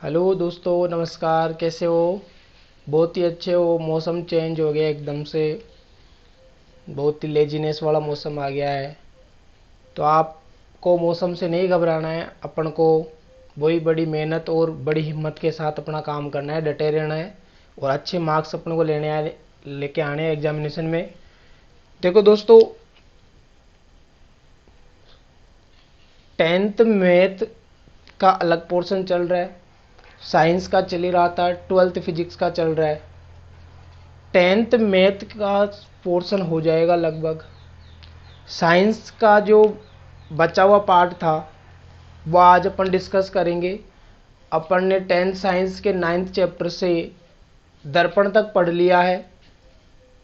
Hello दोस्तों, नमस्कार। कैसे हो? बहुत ही अच्छे हो। मौसम चेंज हो गया एकदम से, बहुत ही लेजीनेस वाला मौसम आ गया है। तो आपको मौसम से नहीं घबराना है, अपन को वही बड़ी मेहनत और बड़ी हिम्मत के साथ अपना काम करना है, डटे रहना है और अच्छे मार्क्स अपन को लेके आने हैं एग्जामिनेशन में। देखो दोस्तों, 10th मैथ का अलग पोर्शन चल रहा है, साइंस का चल ही रहा था, 12th फिजिक्स का चल रहा है। 10th मैथ का पोर्शन हो जाएगा लगभग। साइंस का जो बचा हुआ पार्ट था वो आज अपन डिस्कस करेंगे। अपन ने 10th साइंस के 9th चैप्टर से दर्पण तक पढ़ लिया है।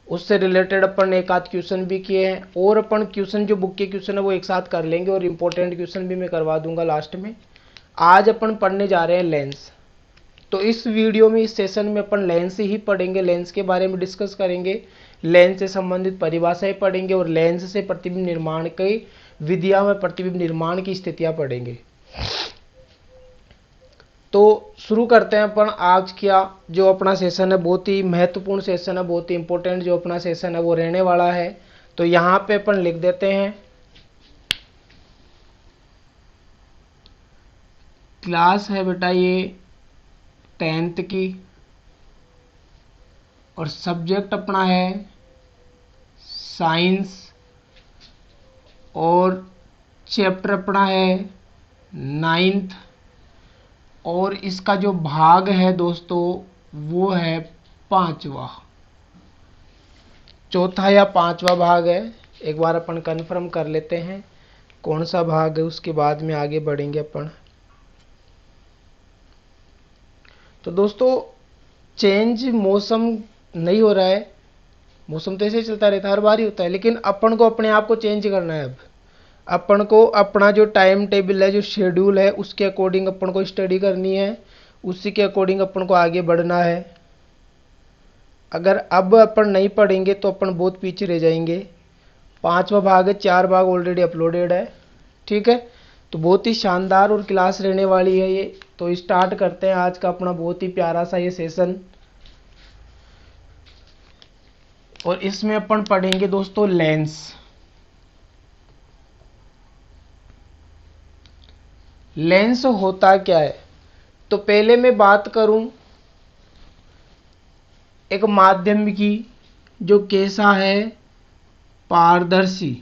उससे रिलेटेड अपन ने एक आध क्वेश्चन भी किए हैं और अपन क्वेश्चन जो बुक के क्वेश्चन है वो एक साथ कर लेंगे और इम्पोर्टेंट क्वेश्चन भी मैं करवा दूंगा लास्ट में। आज अपन पढ़ने जा रहे हैं लेंस। तो इस वीडियो में, इस सेशन में अपन लेंस ही पढ़ेंगे, लेंस के बारे में डिस्कस करेंगे, लेंस से संबंधित परिभाषाएं पढ़ेंगे और लेंस से प्रतिबिंब निर्माण की विधियां में प्रतिबिंब निर्माण की स्थितियां पढ़ेंगे। तो शुरू करते हैं अपन आज का जो अपना सेशन है। बहुत ही महत्वपूर्ण सेशन है, बहुत ही इंपॉर्टेंट जो अपना सेशन है वो रहने वाला है। तो यहाँ पे अपन लिख देते हैं, क्लास है बेटा ये 10th की और सब्जेक्ट अपना है साइंस और चैप्टर अपना है 9th और इसका जो भाग है दोस्तों वो है 5वां, चौथा या 5वां भाग है। एक बार अपन कंफर्म कर लेते हैं कौन सा भाग है, उसके बाद में आगे बढ़ेंगे अपन। तो दोस्तों, चेंज मौसम नहीं हो रहा है, मौसम तो ऐसे ही चलता रहता है, हर बार ही होता है, लेकिन अपन को अपने आप को चेंज करना है। अब अपन को अपना जो टाइम टेबल है, जो शेड्यूल है, उसके अकॉर्डिंग अपन को स्टडी करनी है, उसी के अकॉर्डिंग अपन को आगे बढ़ना है। अगर अब अपन नहीं पढ़ेंगे तो अपन बहुत पीछे रह जाएंगे। 5वां भाग है, 4 भाग ऑलरेडी अपलोडेड है। ठीक है, तो बहुत ही शानदार और क्लास रहने वाली है ये। तो स्टार्ट करते हैं आज का अपना बहुत ही प्यारा सा ये सेशन। और इसमें अपन पढ़ेंगे दोस्तों लेंस। लेंस होता क्या है? तो पहले मैं बात करूं एक माध्यम की जो कैसा है, पारदर्शी।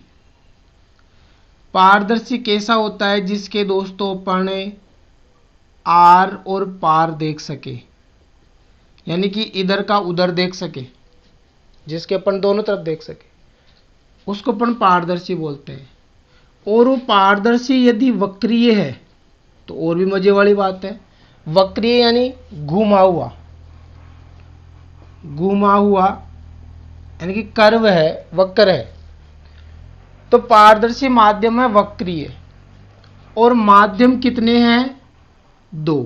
पारदर्शी कैसा होता है? जिसके दोस्तों अपन आर और पार देख सके, यानी कि इधर का उधर देख सके, जिसके अपन दोनों तरफ देख सके, उसको अपन पारदर्शी बोलते हैं। और वो पारदर्शी यदि वक्रीय है तो और भी मजे वाली बात है। वक्रीय यानी घुमा हुआ, घुमा हुआ यानी कि कर्व है, वक्र है। तो पारदर्शी माध्यम है वक्रीय। और माध्यम कितने हैं? 2।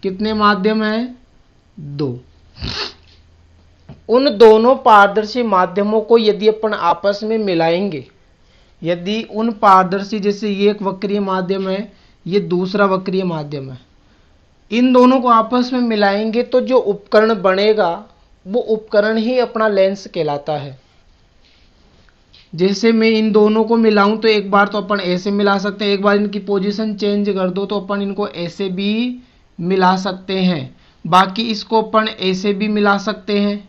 कितने माध्यम हैं? 2। उन दोनों पारदर्शी माध्यमों को यदि अपन आपस में मिलाएंगे, यदि उन पारदर्शी, जैसे ये एक वक्रीय माध्यम है, ये दूसरा वक्रीय माध्यम है, इन दोनों को आपस में मिलाएंगे तो जो उपकरण बनेगा वो उपकरण ही अपना लेंस कहलाता है। जैसे मैं इन दोनों को मिलाऊं तो एक बार तो अपन ऐसे मिला सकते हैं, एक बार इनकी पोजीशन चेंज कर दो तो अपन इनको ऐसे भी मिला सकते हैं। बाकी इसको अपन ऐसे भी मिला सकते हैं,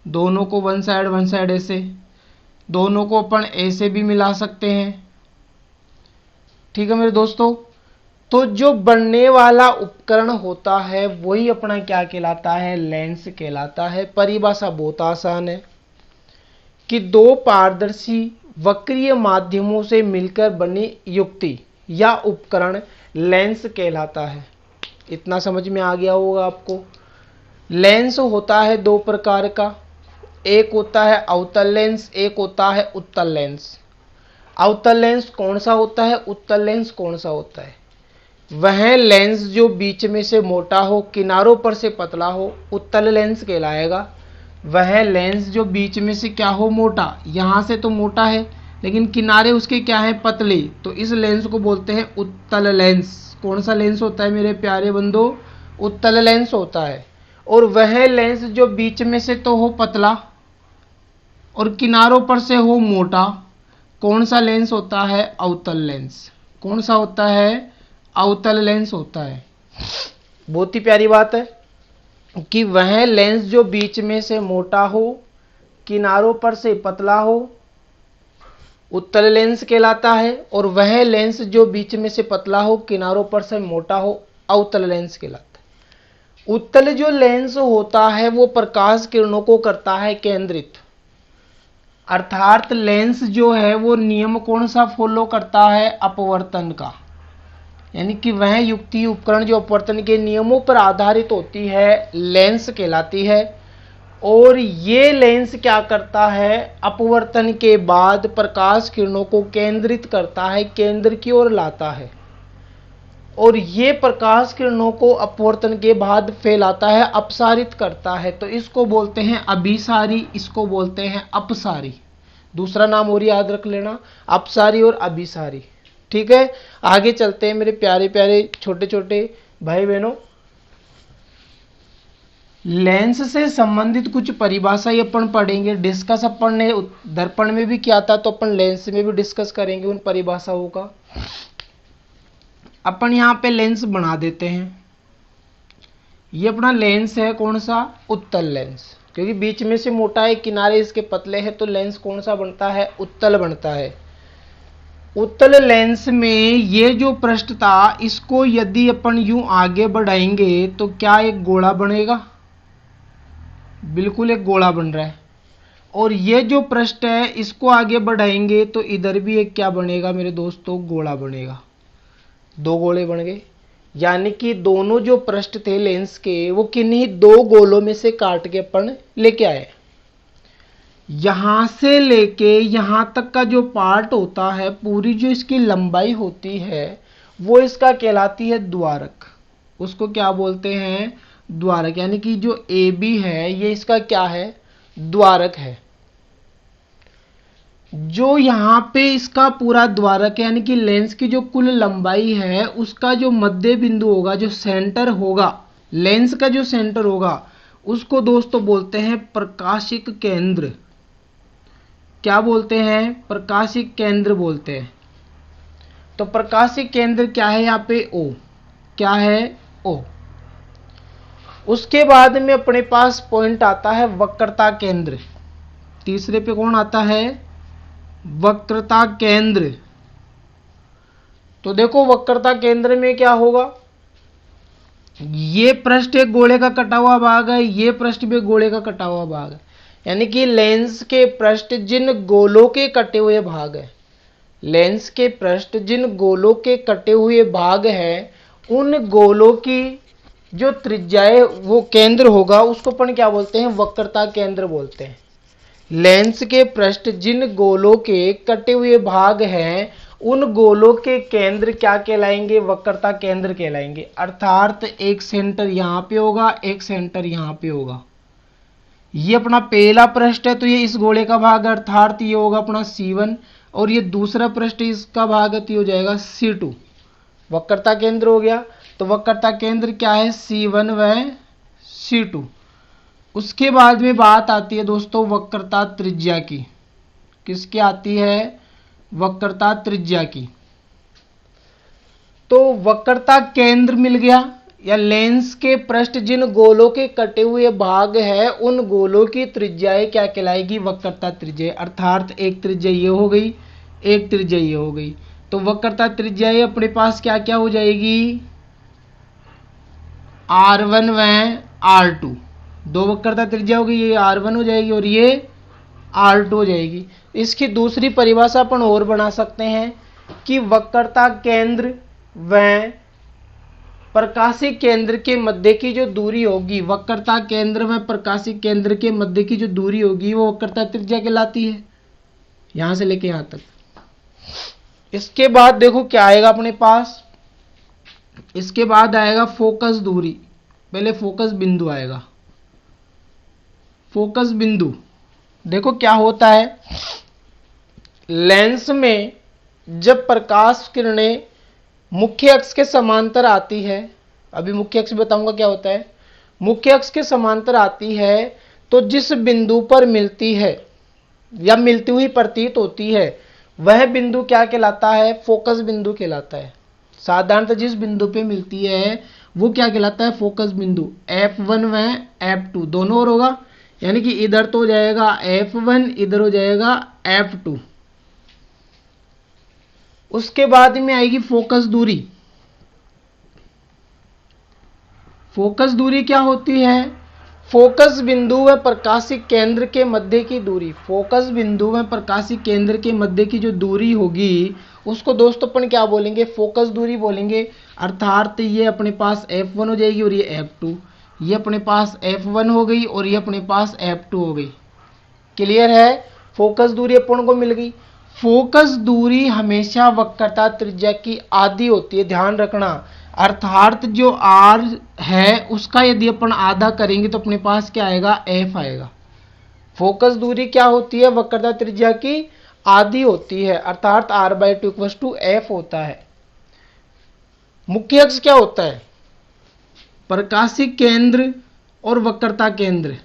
दोनों को वन साइड ऐसे, दोनों को अपन ऐसे भी मिला सकते हैं। ठीक है मेरे दोस्तों, तो जो बनने वाला उपकरण होता है वही अपना क्या कहलाता है? लेंस कहलाता है। परिभाषा बहुत आसान है कि दो पारदर्शी वक्रीय माध्यमों से मिलकर बनी युक्ति या उपकरण लेंस कहलाता है। इतना समझ में आ गया होगा आपको। लेंस होता है 2 प्रकार का, एक होता है अवतल लेंस, एक होता है उत्तल लेंस। अवतल लेंस कौन सा होता है, उत्तल लेंस कौन सा होता है? वह लेंस जो बीच में से मोटा हो, किनारों पर से पतला हो, उत्तल लेंस कहलाएगा। वह लेंस जो बीच में से क्या हो, मोटा, यहां से तो मोटा है लेकिन किनारे उसके क्या है, पतले, तो इस लेंस को बोलते हैं उत्तल लेंस। कौन सा लेंस होता है मेरे प्यारे बंदो? उत्तल लेंस होता है। और वह लेंस जो बीच में से तो हो पतला और किनारों पर से हो मोटा, कौन सा लेंस होता है? अवतल लेंस। कौन सा होता है? अवतल लेंस होता है। बहुत ही प्यारी बात है कि वह लेंस जो बीच में से मोटा हो, किनारों पर से पतला हो, उत्तल लेंस कहलाता है। और वह लेंस जो बीच में से पतला हो, किनारों पर से मोटा हो, अवतल लेंस कहलाता है। उत्तल जो लेंस होता है वो प्रकाश किरणों को करता है केंद्रित, अर्थात लेंस जो है वो नियम कौन सा फॉलो करता है? अपवर्तन का। यानी कि वह युक्ति उपकरण जो अपवर्तन के नियमों पर आधारित होती है लेंस कहलाती है। और ये लेंस क्या करता है? अपवर्तन के बाद प्रकाश किरणों को केंद्रित करता है, केंद्र की ओर लाता है। और ये प्रकाश किरणों को अपवर्तन के बाद फैलाता है, अपसारित करता है। तो इसको बोलते हैं अभिसारी, इसको बोलते हैं अपसारी। दूसरा नाम और याद रख लेना, अपसारी और अभिसारी। ठीक है, आगे चलते हैं मेरे प्यारे प्यारे छोटे छोटे भाई बहनों। लेंस से संबंधित कुछ परिभाषा अपन पढ़ेंगे, डिस्कस अपन ने दर्पण में भी किया था, तो अपन लेंस में भी डिस्कस करेंगे उन परिभाषाओं का। अपन यहाँ पे लेंस बना देते हैं। ये अपना लेंस है कौन सा? उत्तल लेंस, क्योंकि बीच में से मोटा है, किनारे इसके पतले हैं, तो लेंस कौन सा बनता है? उत्तल बनता है। उत्तल लेंस में ये जो पृष्ठ था, इसको यदि अपन यूं आगे बढ़ाएंगे तो क्या एक गोला बनेगा? बिल्कुल एक गोला बन रहा है। और ये जो पृष्ठ है इसको आगे बढ़ाएंगे तो इधर भी एक क्या बनेगा मेरे दोस्तों? गोला बनेगा। दो गोले बन गए। यानी कि दोनों जो पृष्ठ थे लेंस के वो किन्हीं दो गोलों में से काट के अपन लेके आए। यहां से लेके यहां तक का जो पार्ट होता है, पूरी जो इसकी लंबाई होती है, वो इसका कहलाती है द्वारक। उसको क्या बोलते हैं? द्वारक। यानी कि जो ए बी है ये इसका क्या है? द्वारक है। जो यहां पे इसका पूरा द्वारक है, यानी कि लेंस की जो कुल लंबाई है उसका जो मध्य बिंदु होगा, जो सेंटर होगा, लेंस का जो सेंटर होगा, उसको दोस्तों बोलते हैं प्रकाशिक केंद्र। क्या बोलते हैं? प्रकाशिक केंद्र बोलते हैं। तो प्रकाशिक केंद्र क्या है यहाँ पे? ओ। क्या है? ओ। उसके बाद में अपने पास पॉइंट आता है वक्रता केंद्र। तीसरे पे कौन आता है? वक्रता केंद्र। तो देखो वक्रता केंद्र में क्या होगा? ये पृष्ठ एक गोले का कटा हुआ भाग है, ये पृष्ठ भी गोले का कटा हुआ भाग है। यानी कि लेंस के पृष्ठ जिन गोलों के कटे हुए भाग है, लेंस के पृष्ठ जिन गोलों के कटे हुए भाग है, उन गोलों की जो त्रिज्याएं वो केंद्र होगा, उसको अपन क्या बोलते हैं? वक्रता केंद्र बोलते हैं। लेंस के पृष्ठ जिन गोलों के कटे हुए भाग हैं, उन गोलों के केंद्र क्या कहलाएंगे? वक्रता केंद्र कहलाएंगे। अर्थात एक सेंटर यहां पे होगा, एक सेंटर यहां पे होगा। ये अपना पहला पृष्ठ है तो ये इस गोले का भाग है, अर्थात ये होगा अपना C1। और ये दूसरा पृष्ठ इसका भाग है तो ये हो जाएगा C2। वक्रता केंद्र हो गया। तो वक्रता केंद्र क्या है? C1 व C2। उसके बाद में बात आती है दोस्तों वक्रता त्रिज्या की। किसकी आती है? वक्रता त्रिज्या की। तो वक्रता केंद्र मिल गया, या लेंस के पृष्ठ जिन गोलों के कटे हुए भाग है, उन गोलों की त्रिज्याएं क्या कहलाएगी? वक्रता त्रिज्या। अर्थात एक त्रिज्या ये हो गई, एक त्रिज्या ये हो गई। तो वक्रता त्रिज्याएं अपने पास क्या क्या हो जाएगी? R1 व R2। दो वक्रता त्रिज्या हो गई, ये R1 हो जाएगी और ये R2 हो जाएगी। इसकी दूसरी परिभाषा अपन और बना सकते हैं कि वक्रता केंद्र व प्रकाशिक केंद्र के मध्य की जो दूरी होगी, वक्रता केंद्र व प्रकाशिक केंद्र के मध्य की जो दूरी होगी वो वक्रता त्रिज्या कहलाती है, यहां से लेके यहां तक। इसके बाद देखो क्या आएगा अपने पास? इसके बाद आएगा फोकस दूरी। पहले फोकस बिंदु आएगा। फोकस बिंदु देखो क्या होता है, लेंस में जब प्रकाश किरणें मुख्य अक्ष के समांतर आती है, अभी मुख्य अक्ष बताऊंगा क्या होता है, मुख्य अक्ष के समांतर आती है तो जिस बिंदु पर मिलती है या मिलती हुई प्रतीत होती है वह बिंदु क्या कहलाता है, फोकस बिंदु कहलाता है। साधारणतः जिस बिंदु पे मिलती है वो क्या कहलाता है, फोकस बिंदु। F1 व F2 दोनों ओर होगा, यानी कि इधर तो हो जाएगा F1, इधर हो जाएगा F2। उसके बाद में आएगी फोकस दूरी। फोकस दूरी क्या होती है, फोकस बिंदु व प्रकाशिक केंद्र के मध्य की दूरी। फोकस बिंदु व प्रकाशिक केंद्र के मध्य की जो दूरी होगी उसको दोस्तों अपन क्या बोलेंगे, फोकस दूरी बोलेंगे। अर्थात ये अपने पास F1 हो जाएगी और ये F2, ये अपने पास F1 हो गई और ये अपने पास F2 हो गई। क्लियर है, फोकस दूरी अपन को मिल गई। फोकस दूरी हमेशा वक्रता त्रिज्या की आधी होती है, ध्यान रखना। अर्थात जो r है उसका यदि अपन आधा करेंगे तो अपने पास क्या आएगा, f आएगा। फोकस दूरी क्या होती है, वक्रता त्रिज्या की आधी होती है, अर्थात r/2 f होता है। मुख्य अक्ष क्या होता है, प्रकाशिक केंद्र और वक्रता केंद्र।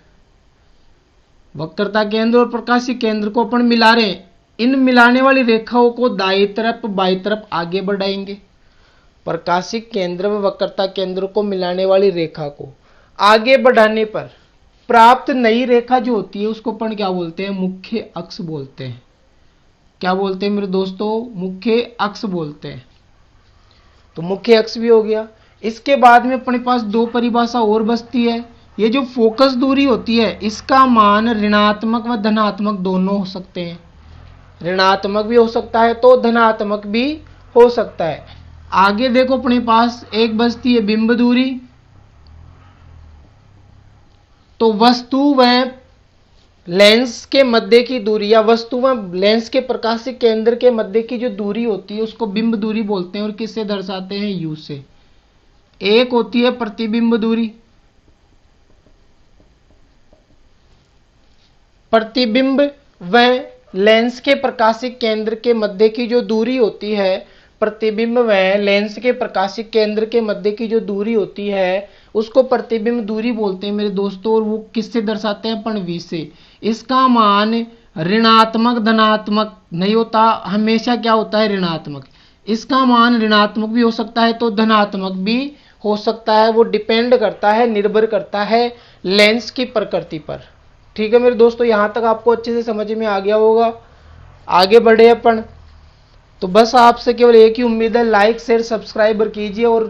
वक्रता केंद्र और प्रकाशिक केंद्र को अपन मिला रहे हैं, इन मिलाने वाली रेखाओं को दाईं तरफ बाईं तरफ आगे बढ़ाएंगे। प्रकाशिक केंद्र व वक्रता केंद्र को मिलाने वाली रेखा को आगे बढ़ाने पर प्राप्त नई रेखा जो होती है उसको अपन क्या बोलते हैं, मुख्य अक्ष बोलते हैं। क्या बोलते हैं मेरे दोस्तों, मुख्य अक्ष बोलते हैं। तो मुख्य अक्ष भी हो गया। इसके बाद में अपने पास दो परिभाषा और बचती है। ये जो फोकस दूरी होती है इसका मान ऋणात्मक व धनात्मक दोनों हो सकते हैं। ऋणात्मक भी हो सकता है तो धनात्मक भी हो सकता है। आगे देखो अपने पास एक बचती है बिंब दूरी। तो वस्तु व लेंस के मध्य की दूरी या वस्तु व लेंस के प्रकाशिक केंद्र के मध्य की जो दूरी होती है उसको बिंब दूरी बोलते हैं और किससे दर्शाते हैं, यू से। एक होती है प्रतिबिंब दूरी। प्रतिबिंब व लेंस के प्रकाशिक केंद्र के मध्य की जो दूरी होती है, प्रतिबिंब व लेंस के प्रकाशिक केंद्र के मध्य की जो दूरी होती है उसको प्रतिबिंब दूरी बोलते हैं मेरे दोस्तों। और वो किससे दर्शाते हैं, अपन v से। इसका मान ऋणात्मक धनात्मक नहीं होता, हमेशा क्या होता है, ऋणात्मक। इसका मान ऋणात्मक भी हो सकता है तो धनात्मक भी हो सकता है, वो डिपेंड करता है, निर्भर करता है लेंस की प्रकृति पर। ठीक है मेरे दोस्तों, यहां तक आपको अच्छे से समझ में आ गया होगा। आगे बढ़े अपन, तो बस आपसे केवल एक ही उम्मीद है, लाइक शेयर सब्सक्राइबर कीजिए और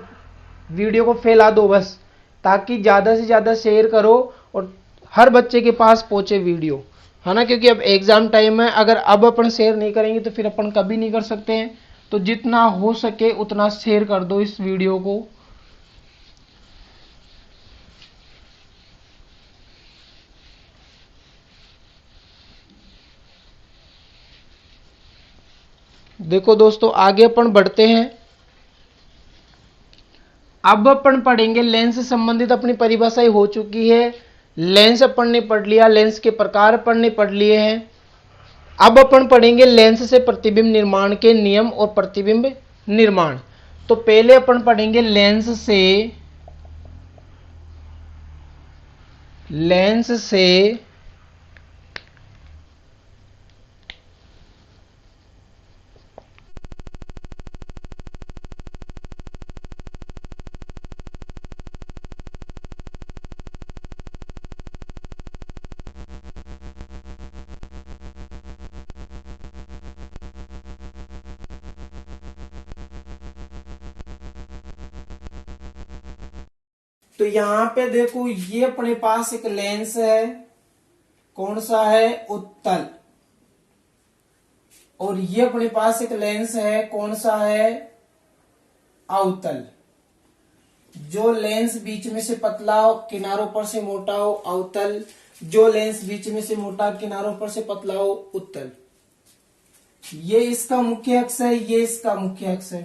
वीडियो को फैला दो बस, ताकि ज़्यादा से ज़्यादा शेयर करो और हर बच्चे के पास पहुंचे वीडियो, है ना। क्योंकि अब एग्जाम टाइम है, अगर अब अपन शेयर नहीं करेंगे तो फिर अपन कभी नहीं कर सकते हैं। तो जितना हो सके उतना शेयर कर दो इस वीडियो को। देखो दोस्तों, आगे अपन बढ़ते हैं। अब अपन पढ़ेंगे लेंस से संबंधित अपनी परिभाषाएं हो चुकी है। लेंस अपन ने पढ़ लिया, लेंस के प्रकार अपन ने पढ़ लिए हैं। अब अपन पढ़ेंगे लेंस से प्रतिबिंब निर्माण के नियम और प्रतिबिंब निर्माण। तो पहले अपन पढ़ेंगे लेंस से तो यहां पे देखो, ये अपने पास एक लेंस है, कौन सा है, उत्तल। और ये अपने पास एक लेंस है, कौन सा है, अवतल। जो लेंस बीच में से पतला हो, किनारों पर से मोटा हो, अवतल। जो लेंस बीच में से मोटा, किनारों पर से पतला हो, उत्तल। ये इसका मुख्य अक्ष है, ये इसका मुख्य अक्ष है।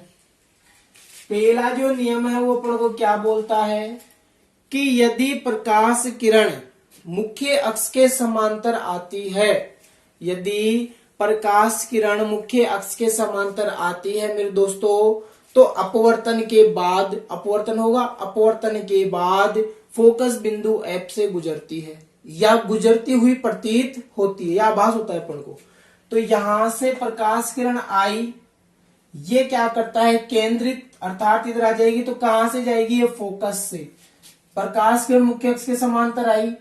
पहला जो नियम है वो अपन को क्या बोलता है कि यदि प्रकाश किरण मुख्य अक्ष के समांतर आती है, यदि प्रकाश किरण मुख्य अक्ष के समांतर आती है मेरे दोस्तों, तो अपवर्तन के बाद अपवर्तन होगा, अपवर्तन के बाद फोकस बिंदु एफ से गुजरती है या गुजरती हुई प्रतीत होती है या आभास होता है अपन को। तो यहां से प्रकाश किरण आई, ये क्या करता है केंद्रित, अर्थात इधर आ जाएगी। तो कहां से जाएगी, ये फोकस से। प्रकाश किरण मुख्य अक्ष के समांतर आई,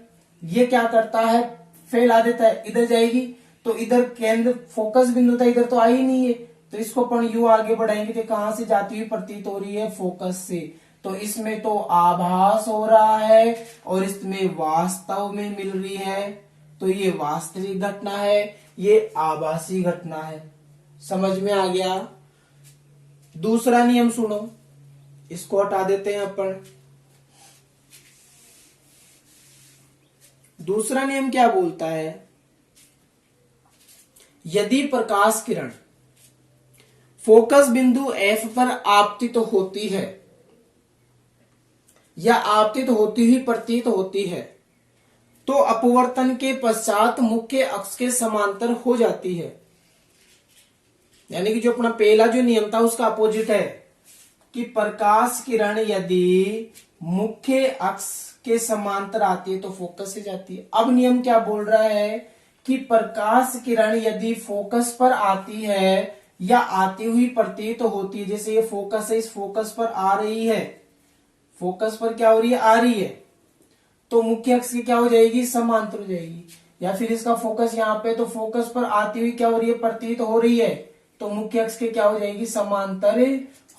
ये क्या करता है फैला देता है, इधर जाएगी। तो इधर केंद्र फोकस बिंदु था, इधर तो आई ही नहीं है, तो इसको अपन यू आगे बढ़ाएंगे तो कहां से जाती हुई प्रतीत हो रही है, फोकस से। तो इसमें तो आभास हो रहा है और इसमें वास्तव में मिल रही है। तो ये वास्तविक घटना है, ये आभासी घटना है। समझ में आ गया। दूसरा नियम सुनो, इसको हटा देते हैं अपन। दूसरा नियम क्या बोलता है, यदि प्रकाश किरण फोकस बिंदु एफ पर आपतित होती है या आपतित होती हुई प्रतीत होती है तो अपवर्तन के पश्चात मुख्य अक्ष के समांतर हो जाती है। यानी कि जो अपना पहला जो नियम था उसका अपोजिट है कि प्रकाश किरण यदि मुख्य अक्ष के समांतर आती है तो फोकस से जाती है। अब नियम क्या बोल रहा है कि प्रकाश किरण यदि फोकस पर आती है या आती हुई प्रतीत होती है, जैसे ये फोकस है, इस फोकस पर आ रही है, फोकस पर क्या हो रही है, आ रही है, तो मुख्य अक्ष की क्या हो जाएगी, समांतर हो जाएगी। या फिर इसका फोकस यहाँ पे, तो फोकस पर आती हुई क्या हो रही है, प्रतीत हो रही है, तो मुख्य अक्ष के क्या हो जाएगी, समांतर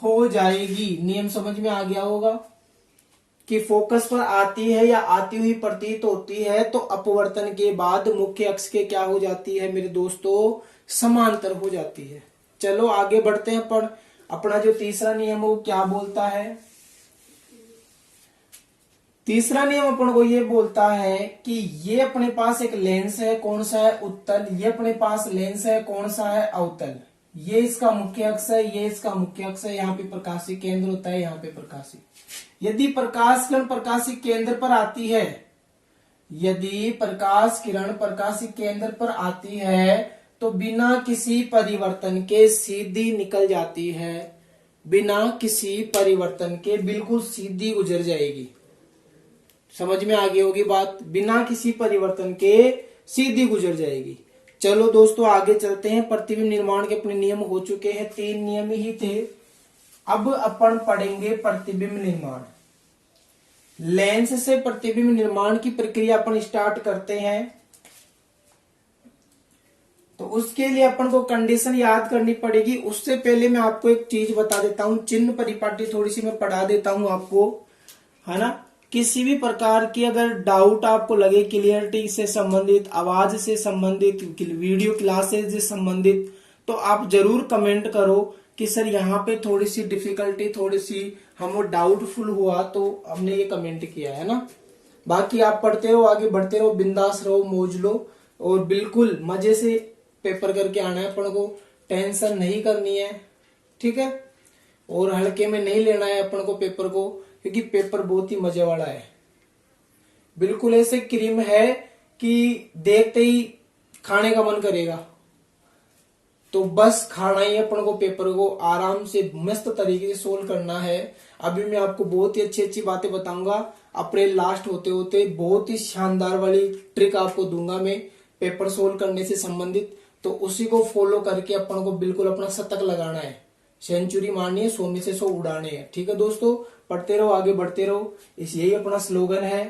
हो जाएगी। नियम समझ में आ गया होगा कि फोकस पर आती है या आती हुई प्रतीत होती है तो अपवर्तन के बाद मुख्य अक्ष के क्या हो जाती है मेरे दोस्तों, समांतर हो जाती है। चलो आगे बढ़ते हैं। पर अपना जो तीसरा नियम है वो क्या बोलता है, तीसरा नियम अपन को ये बोलता है कि ये अपने पास एक लेंस है, कौन सा है, उत्तल। ये अपने पास लेंस है, कौन सा है, अवतल। ये इसका मुख्य अक्ष है, ये इसका मुख्य अक्ष है। यहाँ पे प्रकाशी केंद्र होता है, यहाँ पे प्रकाशी। यदि प्रकाश किरण प्रकाशी केंद्र पर आती है, यदि प्रकाश किरण प्रकाशी केंद्र पर आती है तो बिना किसी परिवर्तन के सीधी निकल जाती है, बिना किसी परिवर्तन के बिल्कुल सीधी गुजर जाएगी। समझ में आ गई होगी बात, बिना किसी परिवर्तन के सीधी गुजर जाएगी। चलो दोस्तों आगे चलते हैं। प्रतिबिंब निर्माण के अपने नियम हो चुके हैं, 3 नियम ही थे। अब अपन पढ़ेंगे प्रतिबिंब निर्माण। लेंस से प्रतिबिंब निर्माण की प्रक्रिया अपन स्टार्ट करते हैं। तो उसके लिए अपन को कंडीशन याद करनी पड़ेगी। उससे पहले मैं आपको एक चीज बता देता हूं, चिन्ह परिपाटी थोड़ी सी मैं पढ़ा देता हूं आपको, है ना। किसी भी प्रकार की अगर डाउट आपको लगे, क्लियरिटी से संबंधित, आवाज से संबंधित, वीडियो क्लासेस से संबंधित, तो आप जरूर कमेंट करो कि सर यहाँ पे थोड़ी सी डिफिकल्टी, थोड़ी सी हम डाउटफुल हुआ, तो हमने ये कमेंट किया है ना। बाकी आप पढ़ते रहो, आगे बढ़ते रहो, बिंदास रहो, मौज लो और बिल्कुल मजे से पेपर करके आना है। अपन को टेंशन नहीं करनी है, ठीक है, और हल्के में नहीं लेना है अपन को पेपर को, क्योंकि पेपर बहुत ही मजे वाला है। बिल्कुल ऐसे क्रीम है कि देखते ही खाने का मन करेगा। तो बस खाना ही अपन को, पेपर को आराम से मस्त तरीके से सोल्व करना है। अभी मैं आपको बहुत ही अच्छी अच्छी बातें बताऊंगा। अप्रैल लास्ट होते होते बहुत ही शानदार वाली ट्रिक आपको दूंगा मैं पेपर सोल्व करने से संबंधित। तो उसी को फॉलो करके अपन को बिल्कुल अपना शतक लगाना है, सेंचुरी मारनी है, 100 में से 100 उड़ाने हैं। ठीक है दोस्तों, पढ़ते रहो, आगे बढ़ते रहो, इस यही अपना स्लोगन है।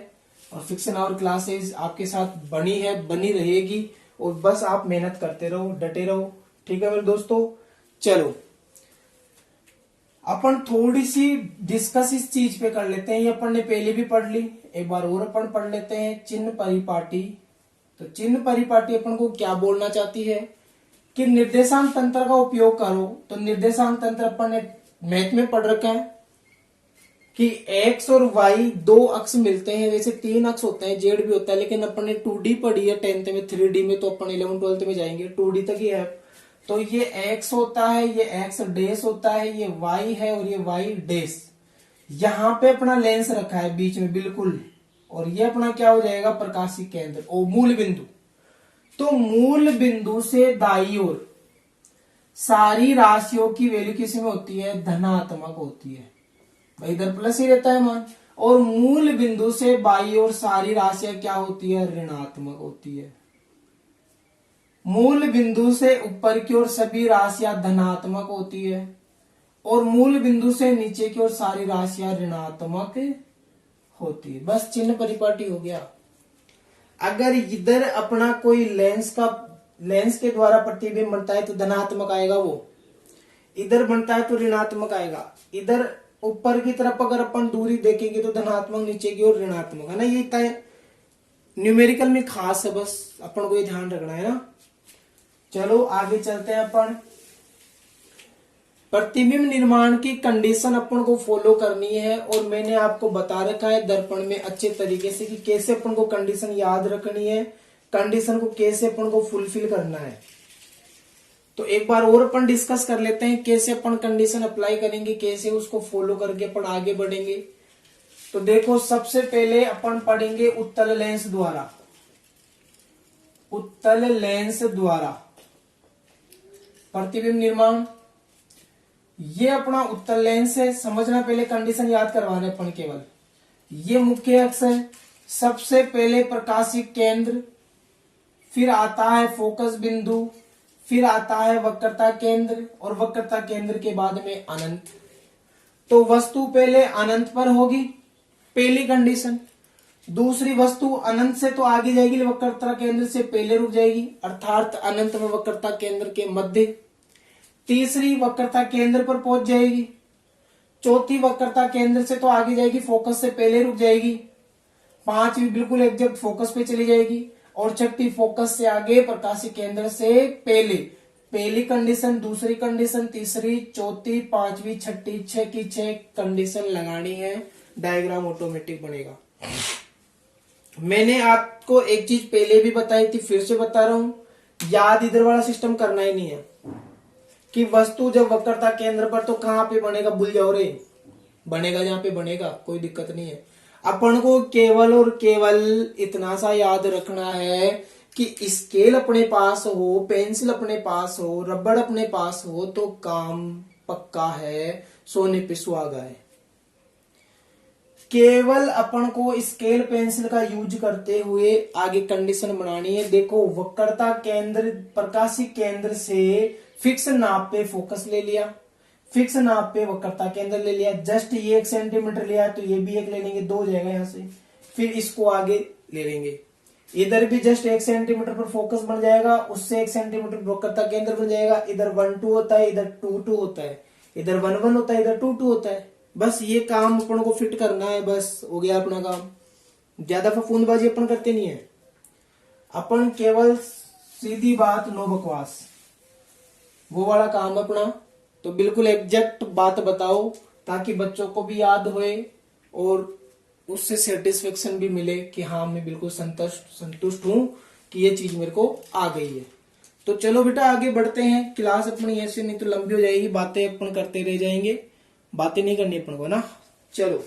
और फिक्शन आवर क्लासेस आपके साथ बनी है, बनी रहेगी, और बस आप मेहनत करते रहो, डटे रहो। ठीक है मेरे दोस्तों, चलो अपन थोड़ी सी डिस्कस इस चीज पे कर लेते हैं। ये अपन ने पहले भी पढ़ ली, एक बार और अपन पढ़ लेते हैं। चिन्ह परिपाटी। तो चिन्ह परिपाटी अपन को क्या बोलना चाहती है कि निर्देशांक तंत्र का उपयोग करो। तो निर्देशांक तंत्र अपन ने मैथ में पढ़ रखा है कि एक्स और वाई 2 अक्ष मिलते हैं। वैसे 3 अक्ष होते हैं, जेड भी होता है, लेकिन अपन ने 2D पढ़ी है 10th में, 3D में तो अपन 11th 12th में जाएंगे, 2D तक ही है। तो ये एक्स होता है, ये एक्स डैश होता है, ये वाई है और ये वाई डैश। यहां पे अपना लेंस रखा है बीच में बिल्कुल, और ये अपना क्या हो जाएगा, प्रकाशी केंद्र और मूल बिंदु। तो मूल बिंदु से दाईं ओर सारी राशियों की वैल्यू किस में होती है, धनात्मक होती है। भाई इधर प्लस ही रहता है मान। और मूल बिंदु से बाई और सारी राशियां क्या होती है, ऋणात्मक होती है। मूल बिंदु से ऊपर की ओर सभी राशियां धनात्मक होती है और मूल बिंदु से नीचे की ओर सारी राशियां ऋणात्मक होती है। बस चिन्ह परिपाटी हो गया। अगर इधर अपना कोई लेंस के द्वारा प्रतिबिंब बनता है तो धनात्मक आएगा, वो इधर बनता है तो ऋणात्मक आएगा। इधर ऊपर की तरफ अगर अपन दूरी देखेंगे तो धनात्मक, नीचे की ओर ऋणात्मक, है ना। ये तय न्यूमेरिकल में खास है, बस अपन को ये ध्यान रखना है ना। चलो आगे चलते हैं अपन। प्रतिबिंब निर्माण की कंडीशन अपन को फॉलो करनी है और मैंने आपको बता रखा है दर्पण में अच्छे तरीके से कि कैसे अपन को कंडीशन याद रखनी है, कंडीशन को कैसे अपन को फुलफिल करना है। तो एक बार और अपन डिस्कस कर लेते हैं कैसे अपन कंडीशन अप्लाई करेंगे, कैसे उसको फॉलो करके अपन आगे बढ़ेंगे। तो देखो सबसे पहले अपन पढ़ेंगे उत्तल लेंस द्वारा। उत्तल लेंस द्वारा प्रतिबिंब निर्माण, ये अपना उत्तल लेंस है। समझना, पहले कंडीशन याद करवाने अपन केवल। ये मुख्य अक्ष है, सबसे पहले प्रकाशिक केंद्र, फिर आता है फोकस बिंदु, फिर आता है वक्रता केंद्र और वक्रता केंद्र के बाद में अनंत। तो वस्तु पहले अनंत पर होगी, पहली कंडीशन। दूसरी वस्तु अनंत से तो आगे जाएगी, वक्रता केंद्र से पहले रुक जाएगी, अर्थात अनंत में वक्रता केंद्र के मध्य। तीसरी वक्रता केंद्र पर पहुंच जाएगी। चौथी वक्रता केंद्र से तो आगे जाएगी, फोकस से पहले रुक जाएगी। पांचवी बिल्कुल एग्जैक्ट फोकस पे चली जाएगी और छठी फोकस से आगे प्रकाशिक केंद्र से पहले। पहली कंडीशन, दूसरी कंडीशन, तीसरी, चौथी, पांचवी, छठी, 6 की 6 कंडीशन लगानी है, डायग्राम ऑटोमेटिक बनेगा। मैंने आपको एक चीज पहले भी बताई थी, फिर से बता रहा हूं, याद इधर वाला सिस्टम करना ही नहीं है कि वस्तु जब वक्रता केंद्र पर तो कहां पे बनेगा, भूल जाओ रे, बनेगा जहां पे बनेगा, कोई दिक्कत नहीं है। अपन को केवल और केवल इतना सा याद रखना है कि स्केल अपने पास हो, पेंसिल अपने पास हो, रबड़ अपने पास हो तो काम पक्का है, सोने पे सुहागा है। केवल अपन को स्केल पेंसिल का यूज करते हुए आगे कंडीशन बनानी है। देखो वक्रता केंद्र, प्रकाशिक केंद्र से फिक्स नाप पे फोकस ले लिया, फिक्स नाप पे वक्रता केंद्र ले लिया, जस्ट ये 1 सेंटीमीटर लिया तो ये भी 1 ले लेंगे, 2 हो जाएगा यहां से। फिर इसको आगे ले लेंगे, इधर भी जस्ट 1 सेंटीमीटर पर फोकस बन जाएगा, उससे 1 सेंटीमीटर वक्रता केंद्र बन जाएगा। इधर 1 2 होता है, इधर 2 2 होता है, इधर 1 1 होता है, इधर 2 2 होता है। बस ये काम अपन को फिट करना है, बस हो गया अपना काम। ज्यादा फफूंदबाजी अपन करते नहीं है, अपन केवल सीधी बात, नो बकवास, वो वाला काम अपना। तो बिल्कुल एग्जैक्ट बात बताओ ताकि बच्चों को भी याद होए और उससे सेटिस्फेक्शन भी मिले कि हाँ मैं बिल्कुल संतुष्ट हूं कि ये चीज मेरे को आ गई है। तो चलो बेटा आगे बढ़ते हैं। क्लास अपनी ऐसे नहीं तो लंबी हो जाएगी, बातें अपन करते रह जाएंगे, बातें नहीं करनी अपन को ना। चलो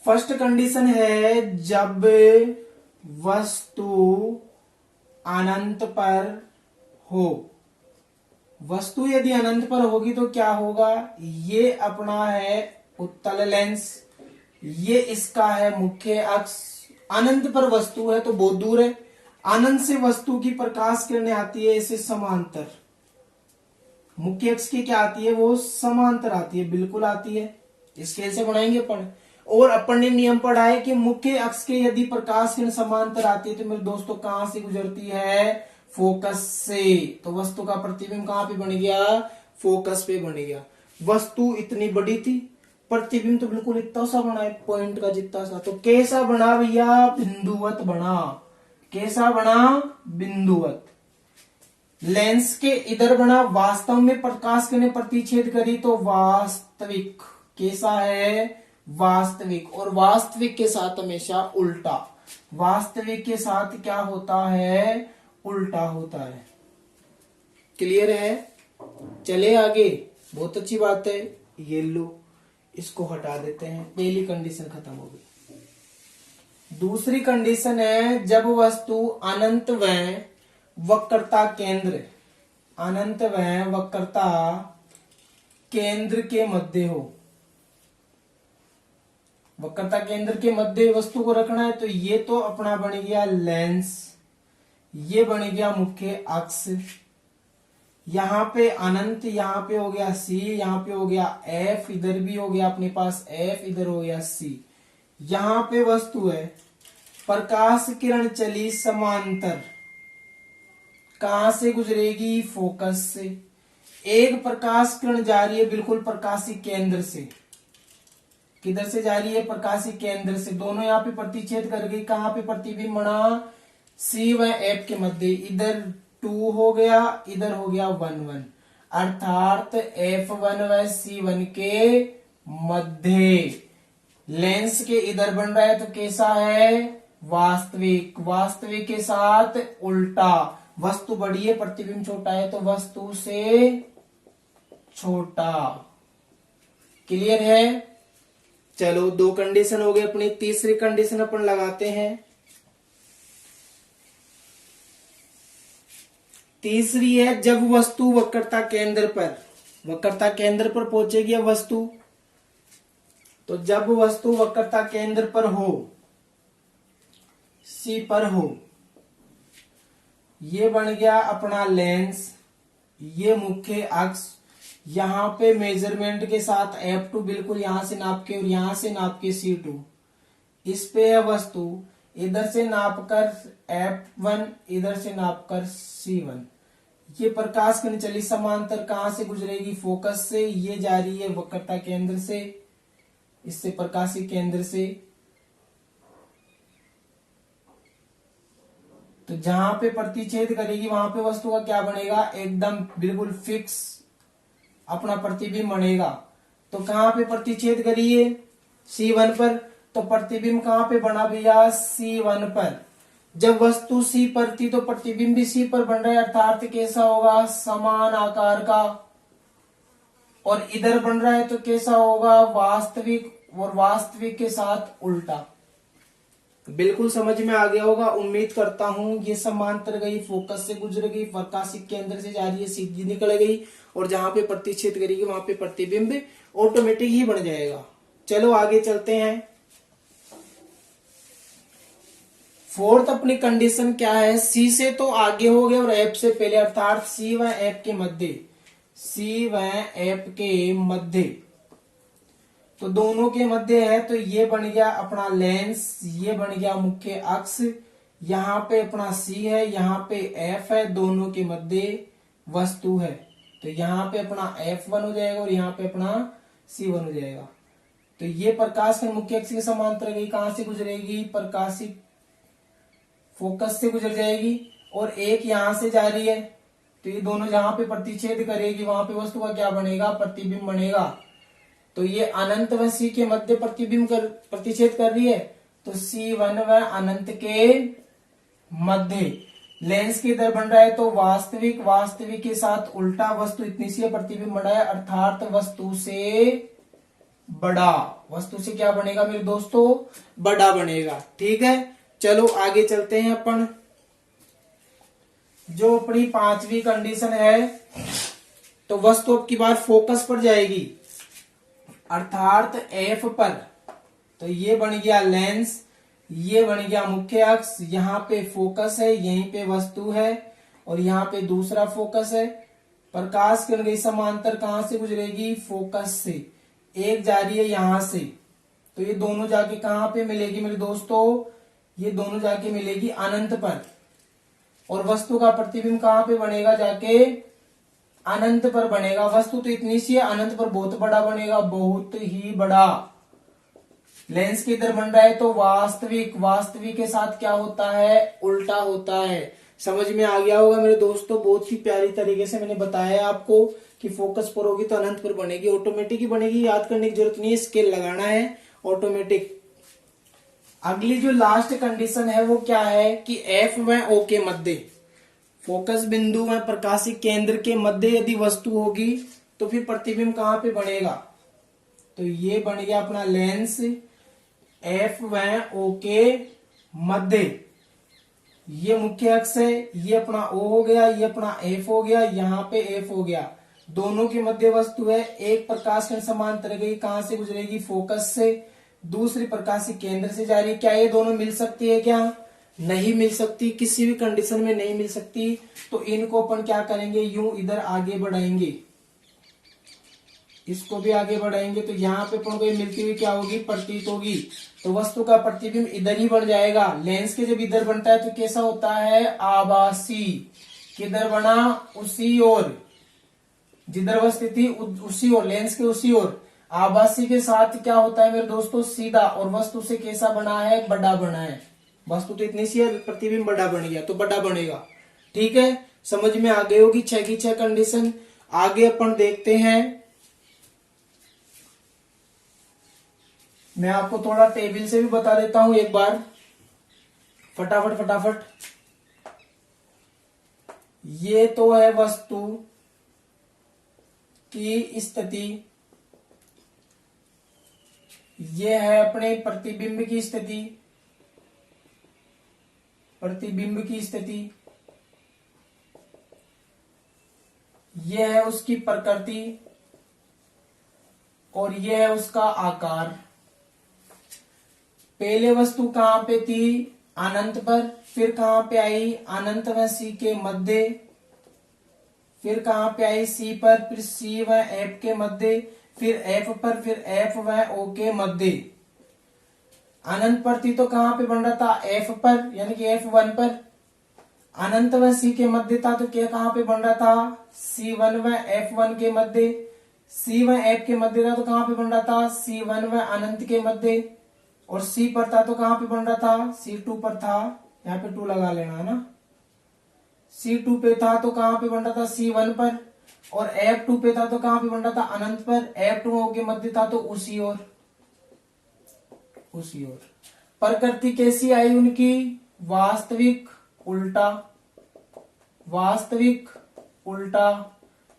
फर्स्ट कंडीशन है जब वस्तु अनंत पर हो। वस्तु यदि अनंत पर होगी तो क्या होगा, ये अपना है उत्तल लेंस, ये इसका है मुख्य अक्ष। अनंत पर वस्तु है तो बहुत दूर है, अनंत से वस्तु की प्रकाश किरणें आती है इसे समांतर, मुख्य अक्ष की क्या आती है, वो समांतर आती है, बिल्कुल आती है। स्केल से बनाएंगे अपन। और अपन ने नियम पढ़ा है कि मुख्य अक्ष के यदि प्रकाश किरण समांतर आती है तो मेरे दोस्तों कहां से गुजरती है, फोकस से। तो वस्तु का प्रतिबिंब कहां पे बन गया, फोकस पे बन गया। वस्तु इतनी बड़ी थी, प्रतिबिंब तो बिल्कुल इतना सा बना है, पॉइंट का जितना सा। तो कैसा बना भैया, बिंदुवत बना। कैसा बना, बिंदुवत। लेंस के इधर बना, वास्तव में प्रकाश किरणें प्रतिच्छेद करी तो वास्तविक। कैसा है, वास्तविक। और वास्तविक के साथ हमेशा उल्टा, वास्तविक के साथ क्या होता है, उल्टा होता है। क्लियर है, चले आगे। बहुत अच्छी बात है, ये लो इसको हटा देते हैं, पहली कंडीशन खत्म हो गई। दूसरी कंडीशन है जब वस्तु अनंत व वक्रता केंद्र, अनंत वह वक्रता केंद्र के मध्य हो। वक्रता केंद्र के मध्य वस्तु को रखना है, तो ये तो अपना बन गया लेंस, ये बन गया मुख्य अक्ष, यहां पे अनंत, यहां पे हो गया सी, यहां पे हो गया एफ, इधर भी हो गया अपने पास एफ, इधर हो गया सी। यहां पे वस्तु है, प्रकाश किरण चली समांतर, कहां से गुजरेगी? फोकस से। एक प्रकाश किरण जा रही है बिल्कुल प्रकाशी केंद्र से, किधर से जा रही है? प्रकाशी केंद्र से। दोनों यहाँ पे प्रतिच्छेद कर गई, कहां पे प्रतिबिंब बना? सी व एफ के मध्य। इधर 2 हो गया, इधर हो गया 1 1, अर्थात F1 व C1 के मध्य लेंस के इधर बन रहा है, तो कैसा है? वास्तविक। वास्तविक के साथ उल्टा, वस्तु बड़ी है प्रतिबिंब छोटा है, तो वस्तु से छोटा। क्लियर है? चलो 2 कंडीशन हो गए अपनी। तीसरी कंडीशन अपन लगाते हैं। तीसरी है, जब वस्तु वक्रता केंद्र पर पहुंचेगी वस्तु, तो जब वस्तु वक्रता केंद्र पर हो, सी पर हो, ये बन गया अपना लेंस, ये मुख्य अक्ष, यहां पे मेजरमेंट के साथ F2 बिल्कुल यहां से नाप के और यहां से नाप के C2, इस पे है वस्तु, इधर से नापकर F1, इधर से नापकर C1। ये प्रकाश किरण चली समांतर, कहां से गुजरेगी? फोकस से। ये जा रही है वक्रता केंद्र से, इससे प्रकाशी केंद्र से। तो जहां पे प्रतिच्छेद करेगी वहां पे वस्तु का क्या बनेगा? एकदम बिल्कुल फिक्स अपना प्रतिबिंब बनेगा। तो कहां पे प्रतिच्छेद करिए? C1 पर। तो प्रतिबिंब कहां पे बना भैया? C1 पर। जब वस्तु C पर थी तो प्रतिबिंब भी C पर बन रहा है, अर्थात कैसा होगा? समान आकार का। और इधर बन रहा है तो कैसा होगा? वास्तविक, और वास्तविक के साथ उल्टा। बिल्कुल समझ में आ गया होगा, उम्मीद करता हूं। ये समांतर गई, फोकस से गुजर गई, प्रकाशी केंद्र से जा रही है, सीधी निकल गई, और जहां पे प्रतिच्छेद करेगी वहां पे प्रतिबिंब ऑटोमेटिक ही बन जाएगा। चलो आगे चलते हैं। फोर्थ अपनी कंडीशन क्या है? सी से तो आगे हो गए और एफ से पहले, अर्थात सी व एफ के मध्य, सी व एफ के मध्य, तो दोनों के मध्य है, तो ये बन गया अपना लेंस, ये बन गया मुख्य अक्ष, यहाँ पे अपना सी है, यहाँ पे एफ है, दोनों के मध्य वस्तु है, तो यहाँ पे अपना F1 हो जाएगा और यहाँ पे अपना C1 हो जाएगा। तो ये प्रकाश के मुख्य अक्ष के समांतर गई, कहां से गुजरेगी? प्रकाशी फोकस से गुजर जाएगी, और एक यहां से जा रही है, तो ये दोनों जहां पे प्रतिच्छेद करेगी वहां पे वस्तु का क्या बनेगा? प्रतिबिंब बनेगा। तो ये अनंत व सी के मध्य प्रतिच्छेद कर रही है, तो C1 व अनंत के मध्य लेंस की इधर बन रहा है, तो वास्तविक, वास्तविक के साथ उल्टा, वस्तु इतनी सी प्रतिबिंब बड़ा है, अर्थात वस्तु से बड़ा। वस्तु से क्या बनेगा मेरे दोस्तों? बड़ा बनेगा। ठीक है, चलो आगे चलते हैं अपन। जो अपनी 5वीं कंडीशन है, तो वस्तु अब की बार फोकस पर जाएगी, अर्थात F पर। तो ये बन गया लेंस, ये बन गया मुख्य अक्ष, यहाँ पे फोकस है, यहीं पे वस्तु है, और यहाँ पे दूसरा फोकस है। प्रकाश किरण गई समांतर, कहां से गुजरेगी? फोकस से। एक जा रही है यहां से, तो ये दोनों जाके कहां पे मिलेगी मेरे दोस्तों? ये दोनों जाके मिलेगी अनंत पर, और वस्तु का प्रतिबिंब कहां पे बनेगा? जाके अनंत पर बनेगा। वस्तु तो इतनी सी है, अनंत पर बहुत बड़ा बनेगा, बहुत ही बड़ा। लेंस के इधर बन रहा है, तो वास्तविक, वास्तविक के साथ क्या होता है? उल्टा होता है। समझ में आ गया होगा मेरे दोस्तों, बहुत ही प्यारी तरीके से मैंने बताया आपको कि फोकस पर होगी तो अनंत पर बनेगी, ऑटोमेटिक ही बनेगी, याद करने की जरूरत नहीं है, स्केल लगाना है, ऑटोमेटिक। अगली जो लास्ट कंडीशन है वो क्या है कि F व O के मध्य, फोकस बिंदु व प्रकाशी केंद्र के मध्य यदि वस्तु होगी तो फिर प्रतिबिंब कहां पे बनेगा? तो ये बन गया अपना लेंस, F व O के मध्य, ये मुख्य अक्ष है, ये अपना O हो गया, ये अपना F हो गया, यहाँ पे F हो गया। दोनों के मध्य वस्तु है। एक प्रकाश किरण समांतर गई, कहां से गुजरेगी? फोकस से। दूसरी प्रकाश केंद्र से जा रही है। क्या ये दोनों मिल सकती है? क्या नहीं मिल सकती, किसी भी कंडीशन में नहीं मिल सकती। तो इनको अपन क्या करेंगे? यूं इधर आगे बढ़ाएंगे, इसको भी आगे बढ़ाएंगे। तो यहाँ पे अपन को मिलती हुई क्या होगी? प्रतीत होगी। तो वस्तु का प्रतिबिंब इधर ही बन जाएगा। लेंस के जब इधर बनता है तो कैसा होता है? आभासी। किधर बना? उसी ओर, जिधर वह स्थिति उसी ओर, लेंस के उसी ओर। आभासी के साथ क्या होता है मेरे दोस्तों? सीधा। और वस्तु से कैसा बना है? बड़ा बना है। वस्तु तो इतनी सी है, प्रतिबिंब बड़ा बन गया तो बड़ा बनेगा। ठीक है, समझ में आ गई होगी 6 की 6 कंडीशन। आगे अपन देखते हैं। मैं आपको थोड़ा टेबल से भी बता देता हूं एक बार, फटाफट फटाफट। ये तो है वस्तु की स्थिति, ये है अपने प्रतिबिंब की स्थिति, प्रतिबिंब की स्थिति। ये है उसकी प्रकृति और ये है उसका आकार। पहले वस्तु कहां पे थी? अनंत पर। फिर कहां पे आई? अनंत व सी के मध्य। फिर कहां पे आई? सी पर। फिर सी व एफ के मध्य। फिर एफ पर। फिर एफ व ओ के मध्य। अनंत पर थी तो कहां पे बन रहा था? एफ पर, यानी कि F1 पर। अनंत व सी के मध्य था तो क्या कहां पे बन रहा था? C1 व F1 के मध्य। सी व एफ के मध्य था तो कहां पे बन रहा था? C1 व अनंत के मध्य। और सी पर था तो कहां पे बन रहा था? C2 पर था। यहाँ पे 2 लगा लेना है ना। C2 पे था तो कहां पे बन रहा था? C1 पर। और F2 पे था तो कहां पे बन रहा था? अनंत पर। F2 के मध्य था तो उसी ओर, उसी ओर। प्रकृति कैसी आई उनकी? वास्तविक, उल्टा, वास्तविक, उल्टा,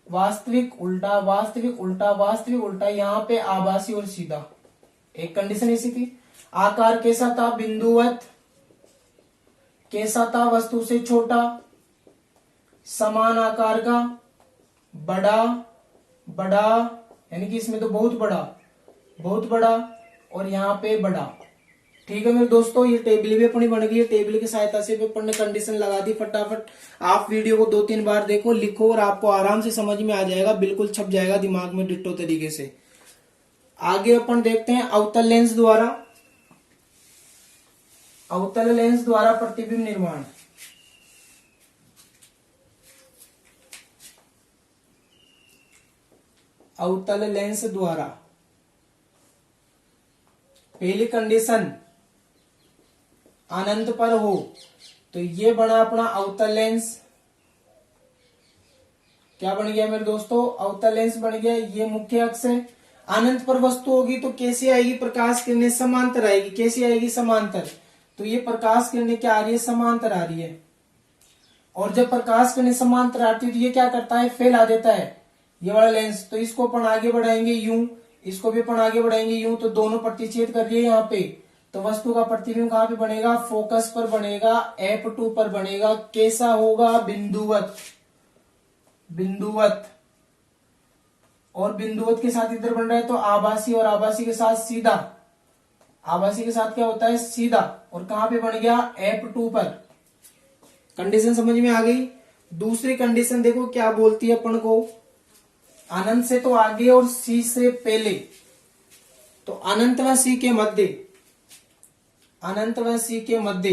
वास्तविक, उल्टा, वास्तविक, उल्टा, वास्तविक, उल्टा। यहाँ पे आभासी और सीधा। एक कंडीशन ऐसी थी। आकार कैसा था? बिंदुवत। कैसा था? वस्तु से छोटा, समान आकार का, बड़ा, बड़ा, यानी कि इसमें तो बहुत बड़ा, बहुत बड़ा, और यहाँ पे बड़ा। ठीक है मेरे दोस्तों, ये टेबल भी अपनी बन गई है। टेबल की सहायता से अपन ने कंडीशन लगा दी। फटाफट आप वीडियो को 2-3 बार देखो, लिखो, और आपको आराम से समझ में आ जाएगा, बिल्कुल छप जाएगा दिमाग में डिट्टो तरीके से। आगे अपन देखते हैं अवतल लेंस द्वारा, अवतल लेंस द्वारा प्रतिबिंब निर्माण। अवतल लेंस द्वारा पहली कंडीशन अनंत पर हो तो ये बना अपना अवतल लेंस। क्या बन गया मेरे दोस्तों? अवतल लेंस बन गया। ये मुख्य अक्ष है। अनंत पर वस्तु होगी तो कैसे आएगी? प्रकाश किरणें समांतर आएगी। कैसी आएगी? समांतर। तो ये प्रकाश किरणें क्या आ रही है? समांतर आ रही है। और जब प्रकाश किरणें समांतर आती है तो ये क्या करता है? फैला देता है ये वाला लेंस। तो इसको अपन आगे बढ़ाएंगे यूं, इसको भी अपन आगे बढ़ाएंगे यूं, तो दोनों प्रतिच्छेद कर रही है यहाँ पे। तो वस्तु का प्रतिबिंब कहां पे बनेगा? फोकस पर बनेगा, F2 पर बनेगा। कैसा होगा? बिंदुवत, बिंदुवत। और बिंदुवत के साथ इधर बन रहा है तो आभासी, और आभासी के साथ सीधा। आभासी के साथ क्या होता है? सीधा। और कहां पे बन गया? F2 पर। कंडीशन समझ में आ गई। दूसरी कंडीशन देखो क्या बोलती है अपन को। अनंत से तो आगे और सी से पहले, तो अनंत व सी के मध्य, अनंत व सी के मध्य,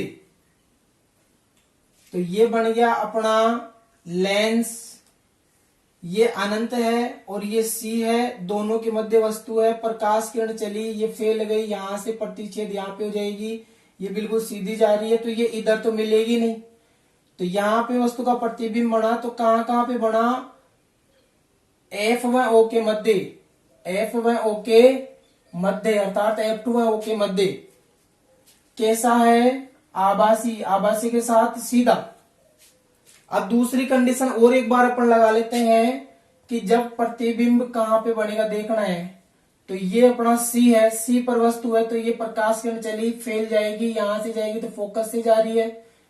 तो ये बन गया अपना लेंस। ये अनंत है और ये सी है, दोनों के मध्य वस्तु है। प्रकाश किरण चली, ये फैल गई, यहां से प्रतिच्छेद यहां पे हो जाएगी, ये बिल्कुल सीधी जा रही है तो ये इधर तो मिलेगी नहीं। तो यहां पे वस्तु का प्रतिबिंब बना तो कहां कहां पे बना? F व O के मध्य, F व O के मध्य, अर्थात F2 व O के मध्य। कैसा है? आभासी, आभासी के साथ सीधा। अब दूसरी कंडीशन और एक बार अपन लगा लेते हैं कि जब प्रतिबिंब कहां पे बनेगा देखना है। तो ये अपना C है, C पर वस्तु है तो ये प्रकाश किरण चली, फैल जाएगी, यहां से जाएगी तो फोकस से जा रही है,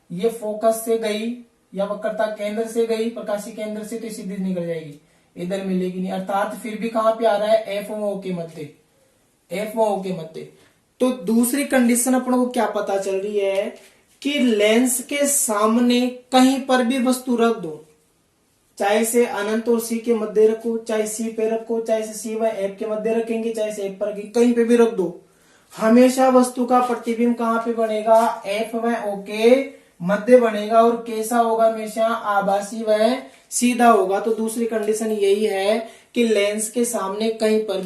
ये फोकस से गई या वक्रता केंद्र से गई, प्रकाशीय केंद्र से, तो सीधी निकल जाएगी, इधर मिलेगी नहीं, अर्थात फिर भी कहां पे आ रहा है, एफ व ओ के मध्य, एफ व ओ के मध्य। तो दूसरी कंडीशन अपन को क्या पता चल रही है कि लेंस के सामने कहीं पर भी वस्तु रख दो, चाहे से अनंत और सी के मध्य रखो, चाहे सी पे रखो, चाहे से सी व एफ के मध्य रखेंगे, चाहे से एफ पर रखेंगे, कहीं पे भी रख दो, हमेशा वस्तु का प्रतिबिंब कहां पे बनेगा, एफ व ओ के मध्य बनेगा, और कैसा होगा, हमेशा आभासी व सीधा होगा। तो दूसरी कंडीशन यही है कि लेंस के सामने कहीं पर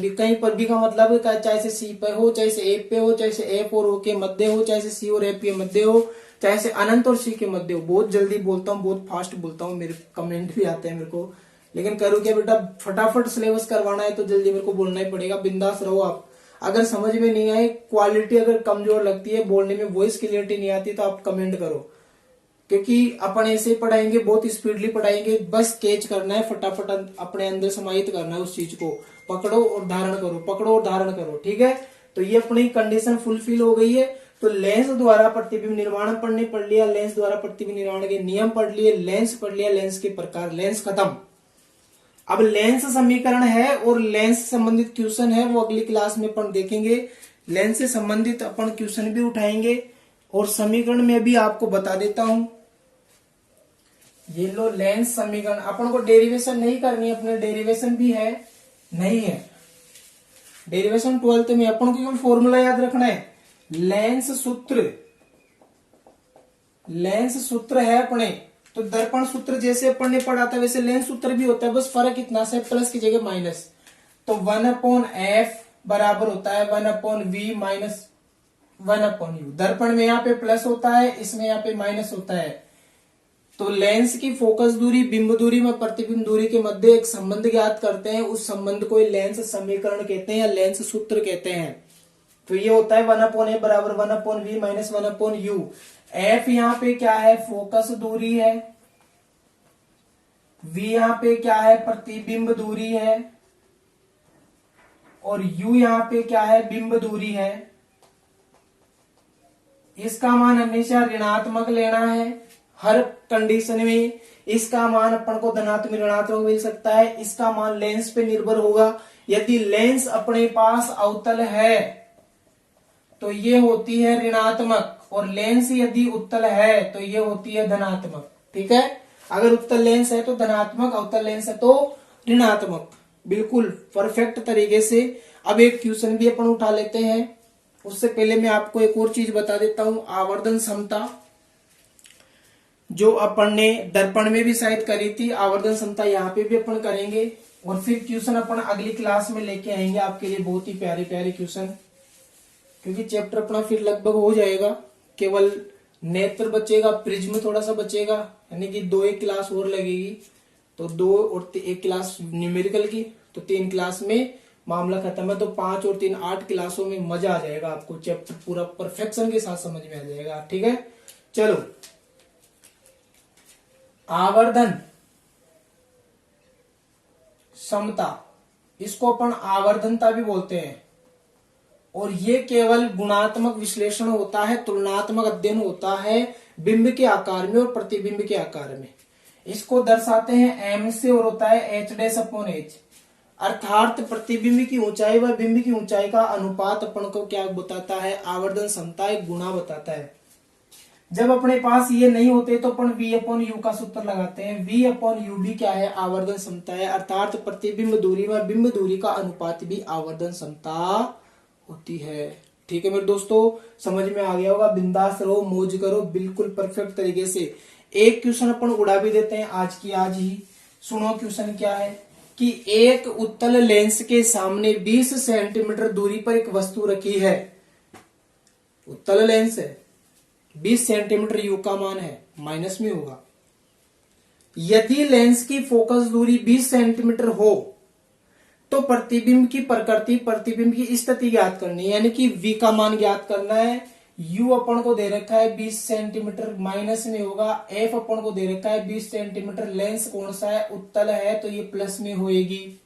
भी का मतलब चाहे से सी पर हो, चाहे से एफ पे हो, चाहे से एफ और ओ के मध्य हो, चाहे से सी और एफ के मध्य हो, चाहे से अनंत और सी के मध्य हो। बहुत जल्दी बोलता हूँ, बहुत फास्ट बोलता हूँ, मेरे कमेंट भी आते हैं मेरे को, लेकिन करूँ क्या बेटा, फटाफट सिलेबस करवाना है तो जल्दी मेरे को बोलना ही पड़ेगा, बिंदास रहो आप। अगर समझ में नहीं आए, क्वालिटी अगर कमजोर लगती है, बोलने में वॉइस क्लियरिटी नहीं आती, तो आप कमेंट करो, क्योंकि अपन ऐसे ही पढ़ाएंगे, बहुत स्पीडली पढ़ाएंगे, बस कैच करना है, फटाफट अपने अंदर समाहित करना है उस चीज को, पकड़ो और धारण करो, पकड़ो और धारण करो, ठीक है। तो ये अपनी कंडीशन फुलफिल हो गई है। तो लेंस द्वारा प्रतिबिंब निर्माण पढ़ लिया, लेंस द्वारा प्रतिबिंब निर्माण के नियम पढ़ लिए, लेंस पढ़ लिया, लेंस के प्रकार, लेंस खत्म। अब लेंस समीकरण है और लेंस से संबंधित क्वेश्चन है, वो अगली क्लास में अपन देखेंगे। लेंस से संबंधित अपन क्वेश्चन भी उठाएंगे, और समीकरण में भी आपको बता देता हूं, ये लो लेंस समीकरण। अपन को डेरिवेशन नहीं करनी है, अपने डेरिवेशन भी है नहीं है, डेरिवेशन 12th में। अपन को केवल फॉर्मूला याद रखना है, लेंस सूत्र है अपने। तो दर्पण सूत्र जैसे अपन ने पढ़ा था वैसे लेंस सूत्र भी होता है, बस फर्क इतना से प्लस की जगह माइनस। तो 1/f बराबर होता है 1/v माइनस 1/u। दर्पण में यहाँ पे प्लस होता है, इसमें यहाँ पे माइनस होता है। तो लेंस की फोकस दूरी, बिंब दूरी में प्रतिबिंब दूरी के मध्य एक संबंध ज्ञात करते हैं, उस संबंध को लेंस समीकरण कहते हैं या लेंस सूत्र कहते हैं। तो ये होता है 1/f बराबर 1/v माइनस 1/u। एफ यहाँ पे क्या है, फोकस दूरी है, v यहाँ पे क्या है, प्रतिबिंब दूरी है, और u यहाँ पे क्या है, बिंब दूरी है। इसका मान हमेशा ऋणात्मक लेना है हर कंडीशन में। इसका मान अपन को धनात्मक ऋणात्मक मिल सकता है। इसका मान लेंस पे निर्भर होगा। यदि लेंस अपने पास अवतल है तो ये होती है ऋणात्मक, और लेंस यदि उत्तल है तो ये होती है धनात्मक, ठीक है। अगर उत्तल लेंस है तो धनात्मक, अवतल लेंस है तो ऋणात्मक, बिल्कुल परफेक्ट तरीके से। अब एक क्वेश्चन भी अपन उठा लेते हैं, उससे पहले मैं आपको एक और चीज बता देता हूं, आवर्धन क्षमता, जो अपन ने दर्पण में भी शायद करी थी, आवर्धन क्षमता यहाँ पे भी अपन करेंगे। और फिर क्वेश्चन अपन अगली क्लास में लेके आएंगे आपके लिए, बहुत ही प्यारे प्यारे क्वेश्चन, क्योंकि चैप्टर अपना फिर लगभग हो जाएगा। केवल नेत्र बचेगा, प्रिज्म थोड़ा सा बचेगा, यानी कि 2-1 क्लास और लगेगी। तो 2 और 1 क्लास न्यूमेरिकल की, तो 3 क्लास में मामला खत्म है। तो 5 और 3 8 क्लासों में मजा आ जाएगा आपको, चैप्टर पूरा परफेक्शन के साथ समझ में आ जाएगा, ठीक है। चलो, आवर्धन क्षमता, इसको अपन आवर्धनता भी बोलते हैं, और ये केवल गुणात्मक विश्लेषण होता है, तुलनात्मक अध्ययन होता है बिंब के आकार में और प्रतिबिंब के आकार में। इसको दर्शाते हैं m से, और होता है h'/h, अर्थात प्रतिबिंब की ऊंचाई व बिंब की ऊंचाई का अनुपात अपन को क्या बताता है, आवर्धन क्षमता एक गुणा बताता है। जब अपने पास ये नहीं होते तो अपन v/u का सूत्र लगाते हैं। v/u भी क्या है, आवर्धन क्षमता है, अर्थात प्रतिबिंब दूरी व बिंब दूरी का अनुपात भी आवर्धन क्षमता होती है, ठीक है मेरे दोस्तों। समझ में आ गया होगा, बिंदास रहो, मौज करो, बिल्कुल परफेक्ट तरीके से। एक क्वेश्चन अपन उड़ा भी देते हैं आज की आज ही। सुनो क्वेश्चन क्या है कि एक उत्तल लेंस के सामने 20 सेंटीमीटर दूरी पर एक वस्तु रखी है। उत्तल लेंस है, 20 सेंटीमीटर यू का मान है, माइनस में होगा। यदि लेंस की फोकस दूरी 20 सेंटीमीटर हो तो प्रतिबिंब की प्रकृति, प्रतिबिंब की स्थिति ज्ञात करनी है, यानी कि v का मान ज्ञात करना है। u अपन को दे रखा है 20 सेंटीमीटर, माइनस में होगा। f अपन को दे रखा है 20 सेंटीमीटर। लेंस कौन सा है, उत्तल है, तो ये प्लस में होएगी।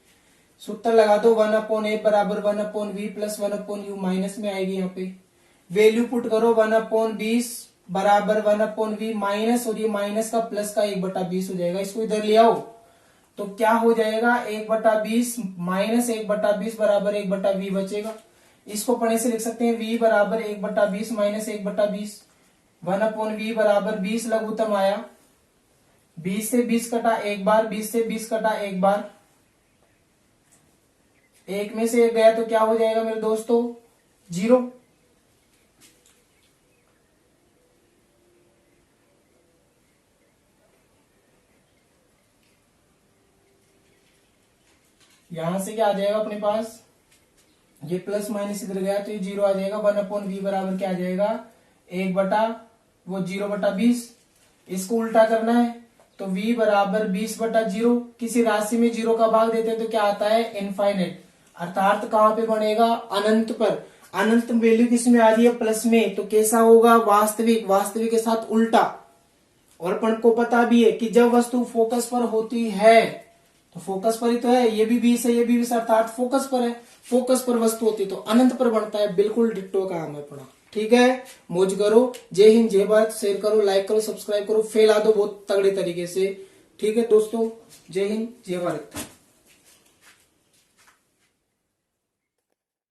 सूत्र लगा दो, 1/f बराबर 1/v प्लस 1/u, माइनस में आएगी। यहाँ पे वैल्यू पुट करो, 1/20 बराबर 1/v माइनस, और ये माइनस का प्लस का 1/20 हो जाएगा। इसको इधर ले आओ तो क्या हो जाएगा, 1/20 माइनस 1/20 बराबर 1/v बचेगा। इसको पढ़ने से लिख सकते हैं v बराबर 1/20 माइनस 1/20। 1/v बराबर 20 लघुत्तम आया, 20 से 20 कटा एक बार, 20 से 20 कटा एक बार, एक में से एक गया तो क्या हो जाएगा मेरे दोस्तों, 0। यहां से क्या आ जाएगा अपने पास, ये प्लस माइनस इधर गया तो ये 0 आ जाएगा। 1/v बराबर क्या आ जाएगा, 0/20। इसको उल्टा करना है तो v बराबर 20/0। किसी राशि में 0 का भाग देते हैं तो क्या आता है, इनफाइनाइट, अर्थात कहां पे बनेगा, अनंत पर। अनंत वैल्यू किस में आ रही है, प्लस में, तो कैसा होगा, वास्तविक, वास्तविक के साथ उल्टा। और अपन को पता भी है कि जब वस्तु फोकस पर होती है तो फोकस पर ही तो है, ये भी 20 है, ये भी 20, अर्थात फोकस पर है। फोकस पर वस्तु होती तो अनंत पर बनता है, बिल्कुल डिट्टो का हमें पढ़ा। ठीक है, मौज करो। जय हिंद, जय भारत। शेयर करो, लाइक करो, सब्सक्राइब करो, फैला दो बहुत तगड़े तरीके से। ठीक है दोस्तों, जय हिंद, जय भारत।